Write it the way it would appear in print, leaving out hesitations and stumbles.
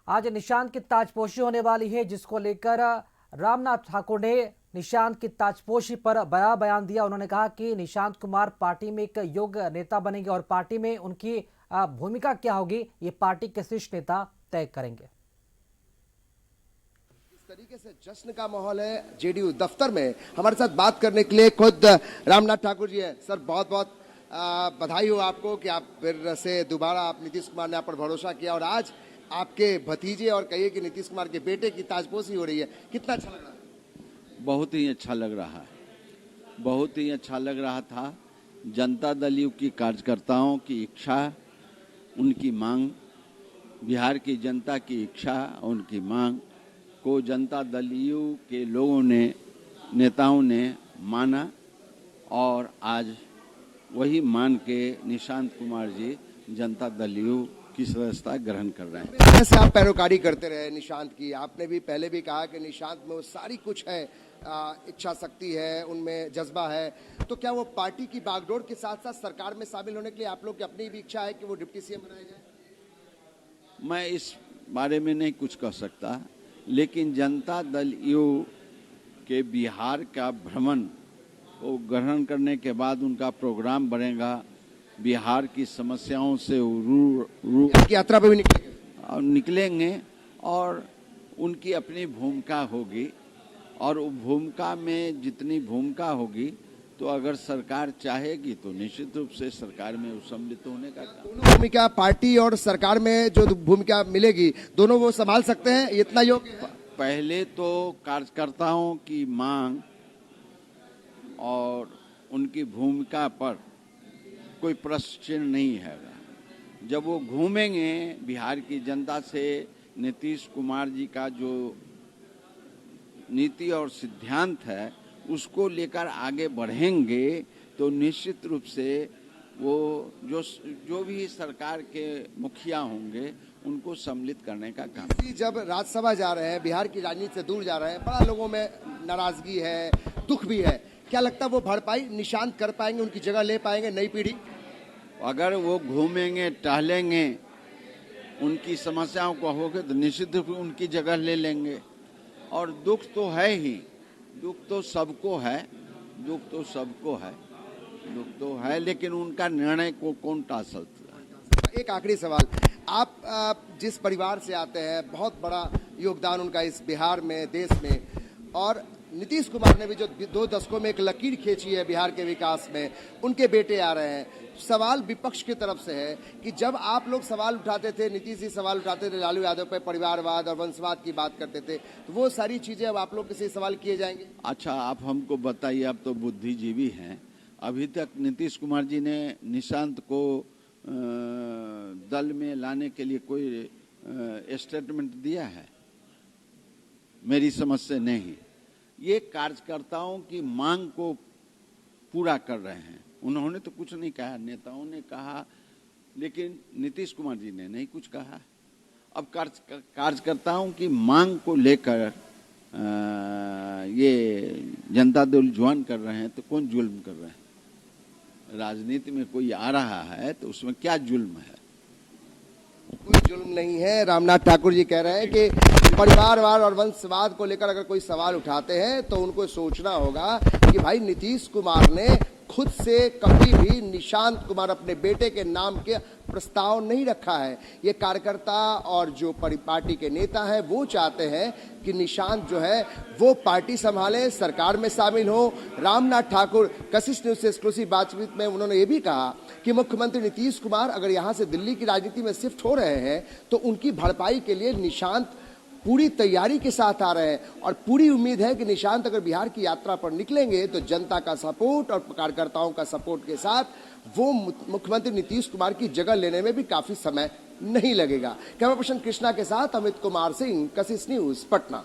आज निशांत की ताजपोशी होने वाली है, जिसको लेकर रामनाथ ठाकुर ने निशांत की ताजपोशी पर बड़ा बयान दिया। उन्होंने कहा कि निशांत कुमार पार्टी में एक योग्य नेता बनेंगे और पार्टी में उनकी भूमिका क्या होगी ये पार्टी के शीर्ष नेता तय करेंगे। तरीके से जश्न का माहौल है जेडीयू दफ्तर में। हमारे साथ बात करने के लिए खुद रामनाथ ठाकुर जी हैं। सर, बहुत बहुत बधाई हो आपको कि आप फिर से दोबारा आप नीतीश कुमार ने आप पर भरोसा किया और आज आपके भतीजे और कहिए कि नीतीश कुमार के बेटे की ताजपोशी हो रही है। कितना अच्छा लग रहा है? बहुत ही अच्छा लग रहा है, बहुत ही अच्छा लग रहा था। जनता दल यू की कार्यकर्ताओं की इच्छा, उनकी मांग, बिहार की जनता की इच्छा, उनकी मांग को जनता दल यू के लोगों ने, नेताओं ने माना और आज वही मान के निशांत कुमार जी जनता दल यू की सदस्यता ग्रहण कर रहे हैं। जैसे आप पैरोकारी करते रहे निशांत की, आपने भी पहले भी कहा कि निशांत में वो सारी कुछ है, इच्छा शक्ति है, उनमें जज्बा है, तो क्या वो पार्टी की बागडोर के साथ साथ सरकार में शामिल होने के लिए आप लोग की अपनी भी इच्छा है कि वो डिप्टी सीएम बनाया जाए? मैं इस बारे में नहीं कुछ कह सकता, लेकिन जनता दल यू के बिहार का भ्रमण को ग्रहण करने के बाद उनका प्रोग्राम बनेगा। बिहार की समस्याओं से यात्रा पे भी निकलेंगे और उनकी अपनी भूमिका होगी और भूमिका में जितनी भूमिका होगी तो अगर सरकार चाहेगी तो निश्चित रूप से सरकार में सम्मिलित होने का दोनों भूमिका, पार्टी और सरकार में जो भूमिका मिलेगी, दोनों वो संभाल सकते हैं, इतना योग्य है? पहले तो कार्यकर्ताओं की मांग और उनकी भूमिका पर कोई प्रश्न चिन्ह नहीं है। जब वो घूमेंगे बिहार की जनता से, नीतीश कुमार जी का जो नीति और सिद्धांत है उसको लेकर आगे बढ़ेंगे तो निश्चित रूप से वो जो भी सरकार के मुखिया होंगे उनको सम्मिलित करने का काम। जब राज्यसभा जा रहे हैं, बिहार की राजनीति से दूर जा रहे हैं, बड़ा लोगों में नाराजगी है, दुख भी है, क्या लगता है वो भरपाई निशांत कर पाएंगे, उनकी जगह ले पाएंगे नई पीढ़ी? अगर वो घूमेंगे, टहलेंगे, उनकी समस्याओं को होगे तो निश्चित रूप से उनकी जगह ले लेंगे। और दुख तो है ही, दुख तो सबको है, दुख तो सबको है, दुख तो है, लेकिन उनका निर्णय को कौन टाल सकता है? एक आखिरी सवाल, आप जिस परिवार से आते हैं, बहुत बड़ा योगदान उनका इस बिहार में, देश में, और नीतीश कुमार ने भी जो 2 दशकों में एक लकीर खींची है बिहार के विकास में, उनके बेटे आ रहे हैं। सवाल विपक्ष की तरफ से है कि जब आप लोग सवाल उठाते थे, नीतीश जी सवाल उठाते थे लालू यादव पे, परिवारवाद और वंशवाद की बात करते थे, तो वो सारी चीजें अब आप लोग से सवाल किए जाएंगे? अच्छा, आप हमको बताइए, आप तो बुद्धिजीवी हैं, अभी तक नीतीश कुमार जी ने निशांत को दल में लाने के लिए कोई स्टेटमेंट दिया है? मेरी समझ से नहीं। ये कार्यकर्ताओं की मांग को पूरा कर रहे हैं। उन्होंने तो कुछ नहीं कहा, नेताओं ने कहा, लेकिन नीतीश कुमार जी ने नहीं कुछ कहा। अब कार्यकर्ताओं की मांग को लेकर ये जनता दल जुल्म कर रहे हैं, तो कौन जुल्म कर रहे हैं? राजनीति में कोई आ रहा है तो उसमें क्या जुल्म है? कोई जुल्म नहीं है। रामनाथ ठाकुर जी कह रहे हैं कि परिवारवाद और वंशवाद को लेकर अगर कोई सवाल उठाते हैं तो उनको सोचना होगा कि भाई नीतीश कुमार ने खुद से कभी भी निशांत कुमार अपने बेटे के नाम के प्रस्ताव नहीं रखा है। ये कार्यकर्ता और जो पार्टी के नेता हैं वो चाहते हैं कि निशांत जो है वो पार्टी संभाले, सरकार में शामिल हो। रामनाथ ठाकुर कशिश न्यूज से एक्सक्लूसिव बातचीत में उन्होंने ये भी कहा कि मुख्यमंत्री नीतीश कुमार अगर यहाँ से दिल्ली की राजनीति में शिफ्ट हो रहे हैं तो उनकी भरपाई के लिए निशांत पूरी तैयारी के साथ आ रहे हैं और पूरी उम्मीद है कि निशांत अगर बिहार की यात्रा पर निकलेंगे तो जनता का सपोर्ट और कार्यकर्ताओं का सपोर्ट के साथ वो मुख्यमंत्री नीतीश कुमार की जगह लेने में भी काफी समय नहीं लगेगा। कैमरा पर्सन कृष्णा के साथ अमित कुमार सिंह, कशिश न्यूज, पटना।